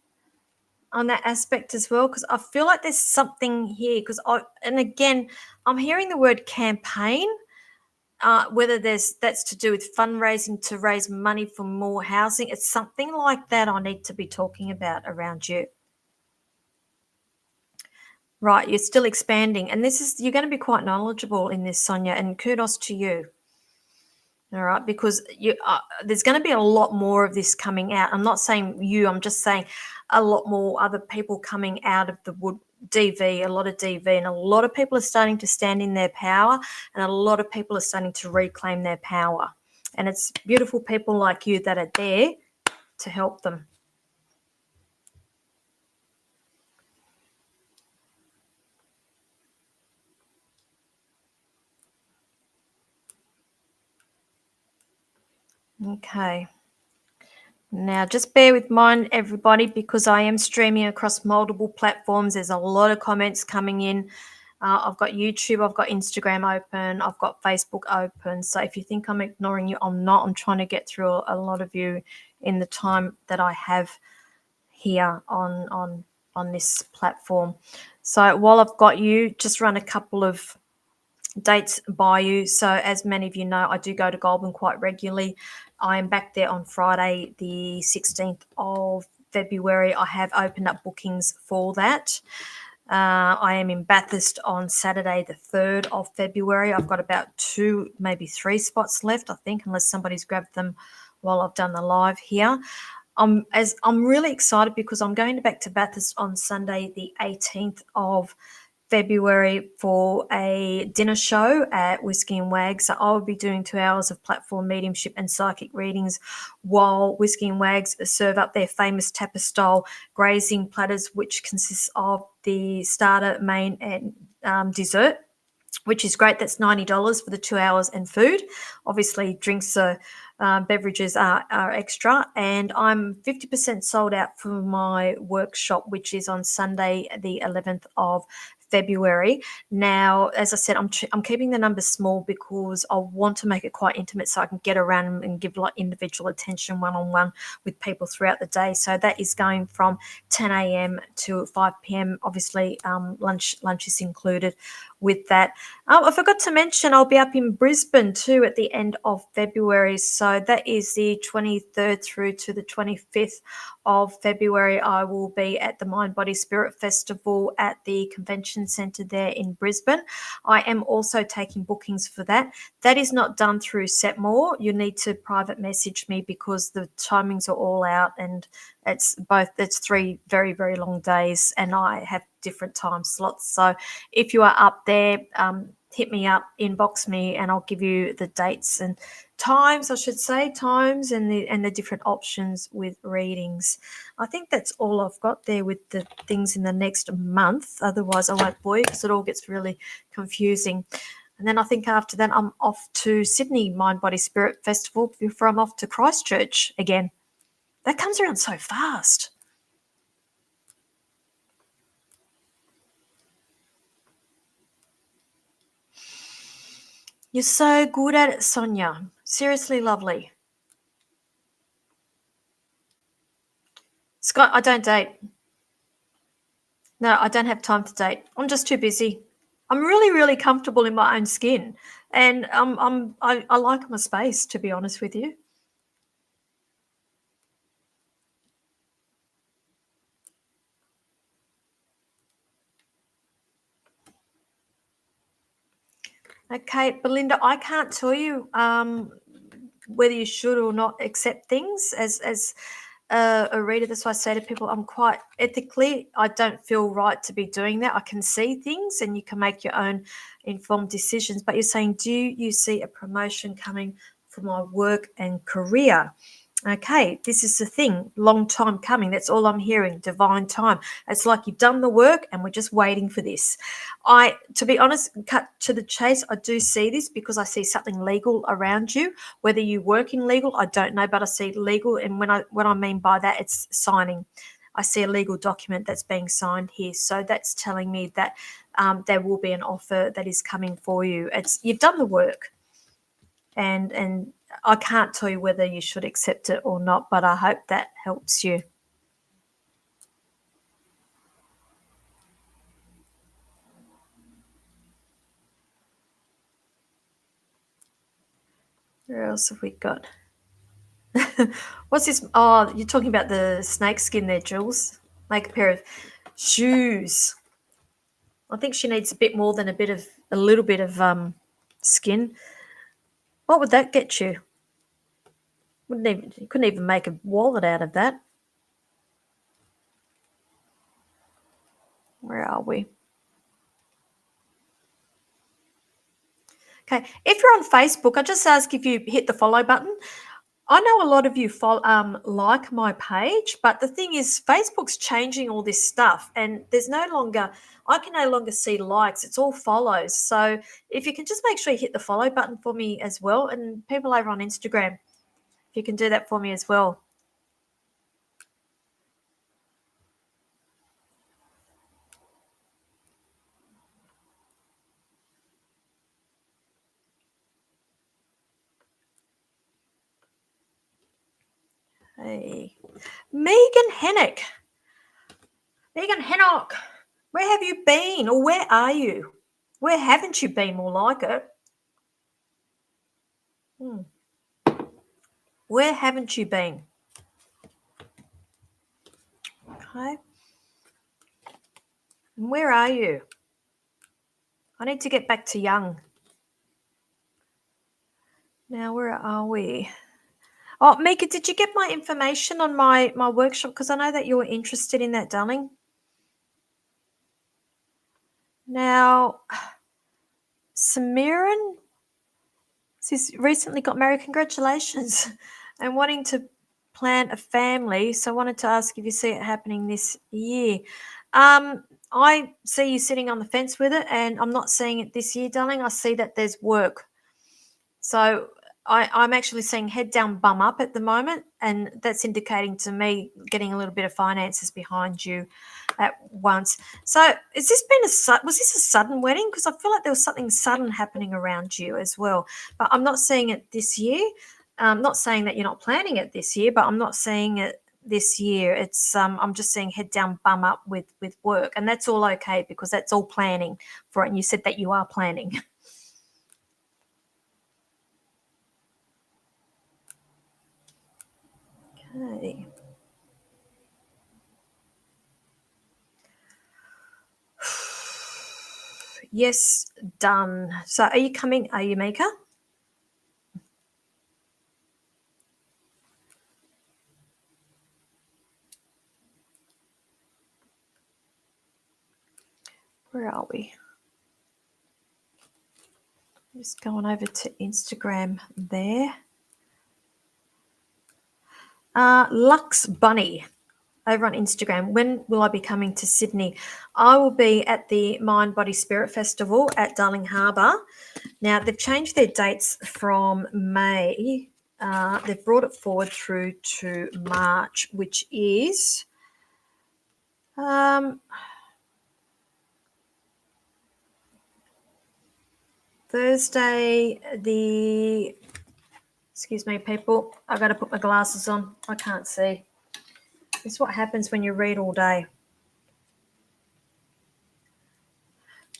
on that aspect as well? Because I feel like there's something here. And again, I'm hearing the word campaign. Whether that's to do with fundraising to raise money for more housing, it's something like that I need to be talking about around you. Right, you're still expanding, and you're going to be quite knowledgeable in this, Sonia, and kudos to you. All right, because there's going to be a lot more of this coming out. I'm not saying you, I'm just saying a lot more other people coming out of the wood DV, a lot of DV, and a lot of people are starting to stand in their power, and a lot of people are starting to reclaim their power. And it's beautiful people like you that are there to help them. Okay. Now, just bear with mine, everybody, because I am streaming across multiple platforms. There's a lot of comments coming in. I've got YouTube, I've got Instagram open, I've got Facebook open. So if you think I'm ignoring you, I'm not. I'm trying to get through a lot of you in the time that I have here on on this platform. So while I've got you, just run a couple of dates by you. So as many of you know, I do go to Goulburn quite regularly. I am back there on Friday, the 16th of February. I have opened up bookings for that. I am in Bathurst on Saturday, the 3rd of February. I've got about 2, maybe 3 spots left, I think, unless somebody's grabbed them while I've done the live here. I'm really excited because I'm going back to Bathurst on Sunday, the 18th of February for a dinner show at Whiskey and Wags. So I will be doing 2 hours of platform mediumship and psychic readings while Whiskey and Wags serve up their famous Tapa style grazing platters, which consists of the starter, main, and dessert, which is great. That's $90 for the 2 hours and food. Obviously, drinks are beverages are extra, and I'm 50% sold out for my workshop, which is on Sunday, the 11th of February. Now, as I said, I'm keeping the numbers small because I want to make it quite intimate so I can get around and give like individual attention one-on-one with people throughout the day. So that is going from 10 a.m. to 5 p.m. Obviously, lunch is included with that. I forgot to mention I'll be up in Brisbane too at the end of February. So that is the 23rd through to the 25th of February. I will be at the Mind Body Spirit Festival at the Convention Centre there in Brisbane. I am also taking bookings for that. That is not done through Setmore. You need to private message me because the timings are all out, and it's 3 very, very long days, and I have different time slots. So if you are up there, hit me up, inbox me, and I'll give you the dates and times, and the different options with readings. I think that's all I've got there with the things in the next month. Otherwise, I won't bore you because it all gets really confusing. And then I think after that, I'm off to Sydney Mind Body Spirit Festival before I'm off to Christchurch again. That comes around so fast. You're so good at it, Sonia. Seriously lovely. Scott, I don't date. No, I don't have time to date. I'm just too busy. I'm really, really comfortable in my own skin, and I like my space, to be honest with you. Okay, Belinda, I can't tell you whether you should or not accept things as a reader. That's why I say to people, I'm quite ethically, I don't feel right to be doing that. I can see things and you can make your own informed decisions. But you're saying, do you see a promotion coming for my work and career? Okay, this is the thing, long time coming. That's all I'm hearing, divine time. It's like you've done the work and we're just waiting for this. To be honest, cut to the chase, I do see this because I see something legal around you. Whether you work in legal, I don't know, but I see legal, and what I mean by that, it's signing. I see a legal document that's being signed here, so that's telling me that there will be an offer that is coming for you. You've done the work, and I can't tell you whether you should accept it or not, but I hope that helps you. Where else have we got? What's this? Oh, you're talking about the snake skin there, Jules. Make a pair of shoes. I think she needs a bit more than a little bit of skin. What would that get you? You couldn't even make a wallet out of that. Where are we? Okay, if you're on Facebook, I just ask if you hit the follow button. I know a lot of you like my page, but the thing is, Facebook's changing all this stuff, and I can no longer see likes. It's all follows. So if you can just make sure you hit the follow button for me as well, and people over on Instagram, if you can do that for me as well. Hey, Megan Hennick. Megan Hennock, where have you been, or where are you? Where haven't you been, more like it? Where haven't you been? Okay. And where are you? I need to get back to young. Now, where are we? Oh, Mika, did you get my information on my workshop? Because I know that you're interested in that, darling. Now, Samiran, she's recently got married. Congratulations. And wanting to plan a family. So I wanted to ask if you see it happening this year. I see you sitting on the fence with it, and I'm not seeing it this year, darling. I see that there's work. So I'm actually seeing head down, bum up at the moment, and that's indicating to me getting a little bit of finances behind you at once. So has this been was this a sudden wedding? Because I feel like there was something sudden happening around you as well, but I'm not seeing it this year. I'm not saying that you're not planning it this year, but I'm not seeing it this year. It's I'm just seeing head down, bum up with work, and that's all okay because that's all planning for it. And you said that you are planning. Okay. Yes, done. So are you coming? Are you, Mika? Where are we? Just going over to Instagram there. Lux Bunny over on Instagram. When will I be coming to Sydney? I will be at the Mind Body Spirit Festival at Darling Harbour. Now, they've changed their dates from May. They've brought it forward through to March, which is Thursday, excuse me, people, I've got to put my glasses on. I can't see. This is what happens when you read all day.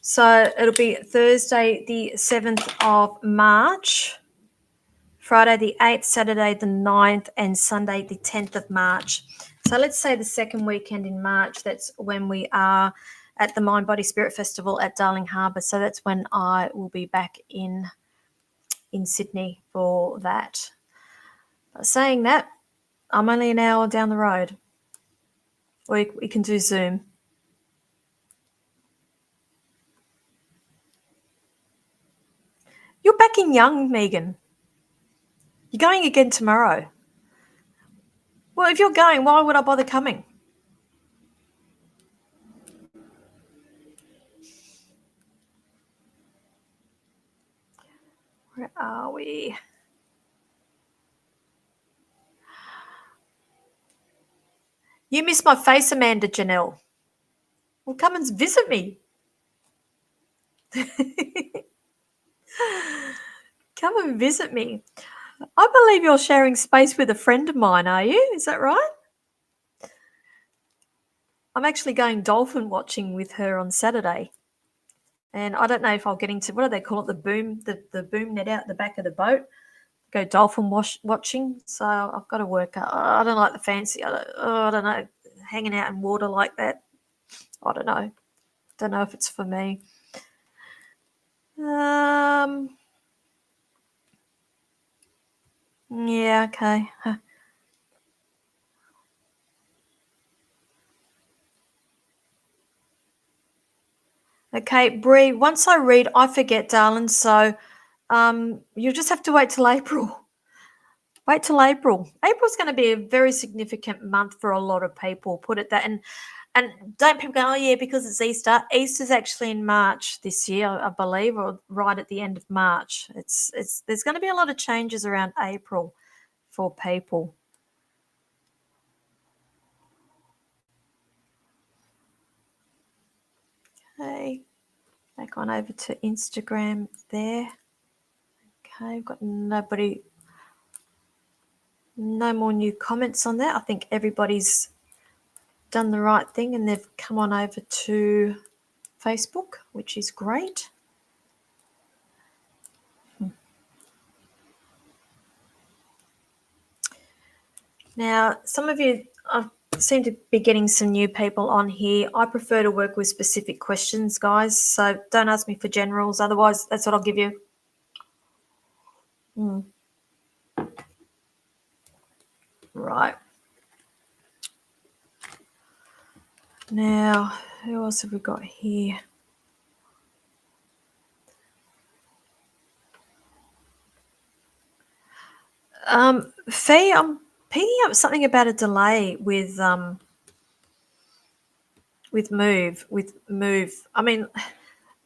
So it'll be Thursday, the 7th of March, Friday the 8th, Saturday the 9th, and Sunday the 10th of March. So let's say the second weekend in March, that's when we are at the Mind Body Spirit Festival at Darling Harbour. So that's when I will be back in Sydney for that. But saying that, I'm only an hour down the road. We can do Zoom. You're back in Young, Megan. You're going again tomorrow. Well, if you're going, why would I bother coming? Where are we? You missed my face, Amanda Janelle. Well, come and visit me. Come and visit me. I believe you're sharing space with a friend of mine, are you? Is that right? I'm actually going dolphin watching with her on Saturday. And I don't know if I'll get into, what do they call it, the boom net out the back of the boat. Go dolphin watching. So I've got to work out. I don't like the fancy. I don't know, hanging out in water like that. I don't know. Don't know if it's for me. Yeah, okay. Okay, Bree, once I read, I forget, darling. So you'll just have to wait till April. Wait till April. April's going to be a very significant month for a lot of people. Put it that, and don't people go, oh yeah, because it's Easter. Easter's actually in March this year, I believe, or right at the end of March. It's there's going to be a lot of changes around April for people. Okay, back on over to Instagram there. Okay, I've got nobody. No more new comments on that. I think everybody's done the right thing and they've come on over to Facebook, which is great. Now, some of you seem to be getting some new people on here. I prefer to work with specific questions, guys, so don't ask me for generals. Otherwise, that's what I'll give you. Right. Now, who else have we got here? Fee, I'm picking up something about a delay with move. I mean,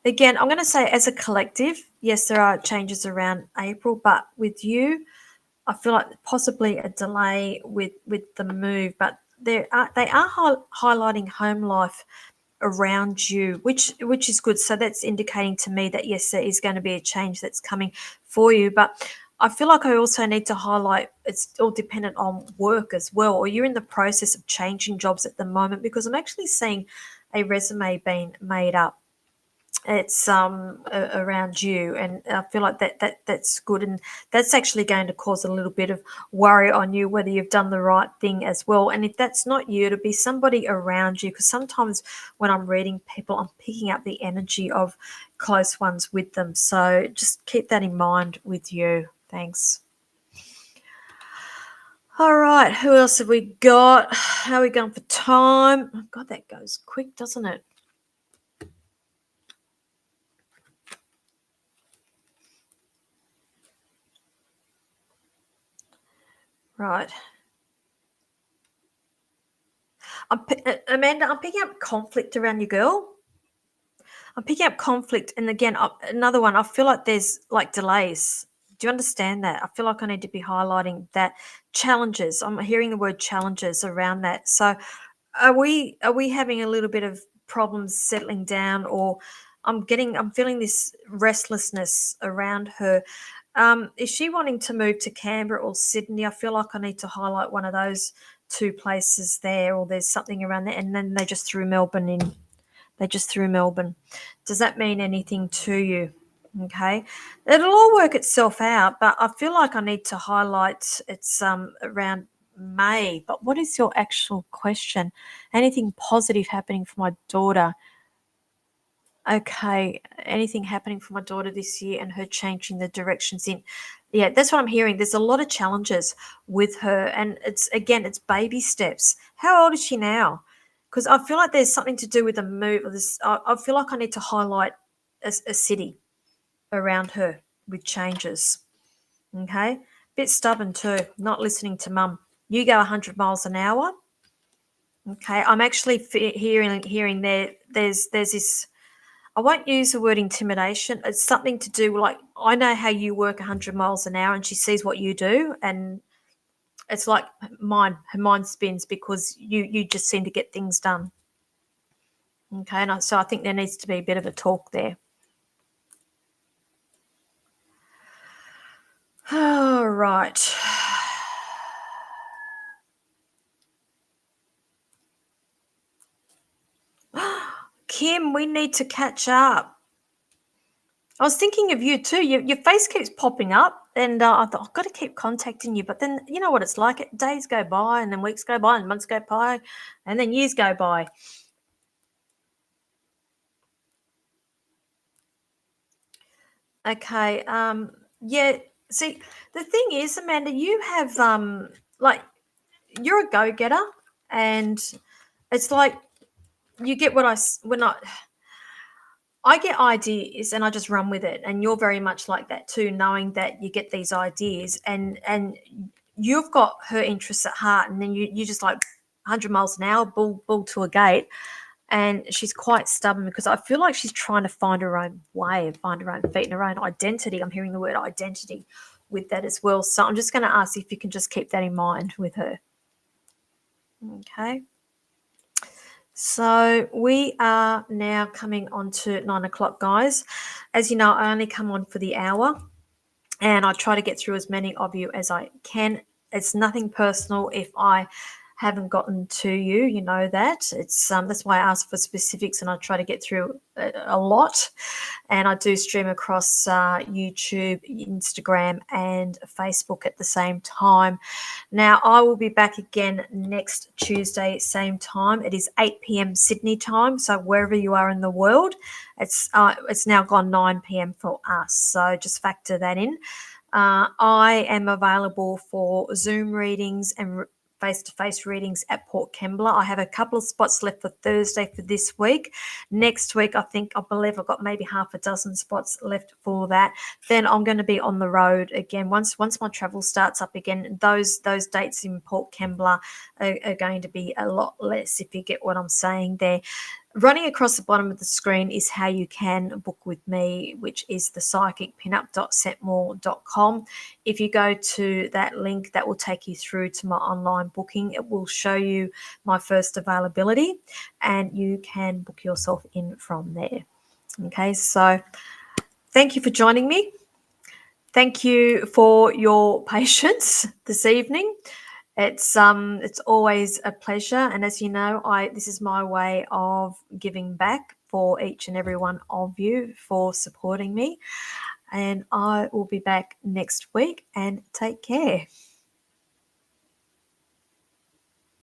again, I'm going to say as a collective, yes, there are changes around April, but with you, I feel like possibly a delay with the move, but they are highlighting home life around you, which is good. So that's indicating to me that yes, there is going to be a change that's coming for you. But I feel like I also need to highlight it's all dependent on work as well, or you're in the process of changing jobs at the moment, because I'm actually seeing a resume being made up. It's around you, and I feel like that's good, and that's actually going to cause a little bit of worry on you whether you've done the right thing as well. And if that's not you, to be somebody around you, because sometimes when I'm reading people, I'm picking up the energy of close ones with them. So just keep that in mind with you. Thanks. All right, who else have we got? How are we going for time? Oh, God, that goes quick, doesn't it? Right. Amanda, I'm picking up conflict around you, girl. I'm picking up conflict, and again, another one. I feel like there's like delays. Do you understand that? I feel like I need to be highlighting that challenges. I'm hearing the word challenges around that. So, are we having a little bit of problems settling down, or I'm feeling this restlessness around her. Is she wanting to move to Canberra or Sydney? I feel like I need to highlight one of those two places there, or there's something around there, and then they just threw Melbourne in. They just threw Melbourne. Does that mean anything to you? Okay, it'll all work itself out, but I feel like I need to highlight it's around May. But what is your actual question? Anything positive happening for my daughter? Okay, anything happening for my daughter this year and her changing the directions in? Yeah, that's what I'm hearing. There's a lot of challenges with her, and it's baby steps. How old is she now? Because I feel like there's something to do with the move. Or this, I feel like I need to highlight a city around her with changes. Okay, bit stubborn too, not listening to mum. You go 100 miles an hour. Okay, I'm actually hearing there's this. I won't use the word intimidation. It's something to do like I know how you work 100 miles an hour, and she sees what you do, and it's like her mind spins because you just seem to get things done. Okay, and so I think there needs to be a bit of a talk there. All right. Kim, we need to catch up. I was thinking of you too. Your face keeps popping up, and I thought I've got to keep contacting you. But then you know what it's like. Days go by, and then weeks go by, and months go by, and then years go by. Okay. Yeah. See, the thing is, Amanda, you have like you're a go-getter, and it's like you get what when I get ideas and I just run with it, and you're very much like that too, knowing that you get these ideas and you've got her interests at heart, and then you just like 100 miles an hour, bull to a gate. And she's quite stubborn because I feel like she's trying to find her own way, find her own feet and her own identity. I'm hearing the word identity with that as well. So I'm just going to ask if you can just keep that in mind with her. Okay. So we are now coming on to 9 o'clock, guys. As you know, I only come on for the hour, and I try to get through as many of you as I can. It's nothing personal if I haven't gotten to you, you know that. It's that's why I ask for specifics, and I try to get through a lot. And I do stream across YouTube, Instagram, and Facebook at the same time. Now, I will be back again next Tuesday, same time. It is 8 p.m. Sydney time. So wherever you are in the world, it's now gone 9 p.m. for us. So just factor that in. I am available for Zoom readings and face-to-face readings at Port Kembla. I have a couple of spots left for Thursday for this week. Next week, I believe I've got maybe half a dozen spots left for that. Then I'm going to be on the road again. Once my travel starts up again, those dates in Port Kembla are going to be a lot less, if you get what I'm saying there. Running across the bottom of the screen is how you can book with me, which is the psychicpinup.setmore.com. If you go to that link, that will take you through to my online booking. It will show you my first availability, and you can book yourself in from there. Okay, so thank you for joining me. Thank you for your patience this evening. It's always a pleasure, and as you know, this is my way of giving back for each and every one of you for supporting me. And I will be back next week, and take care.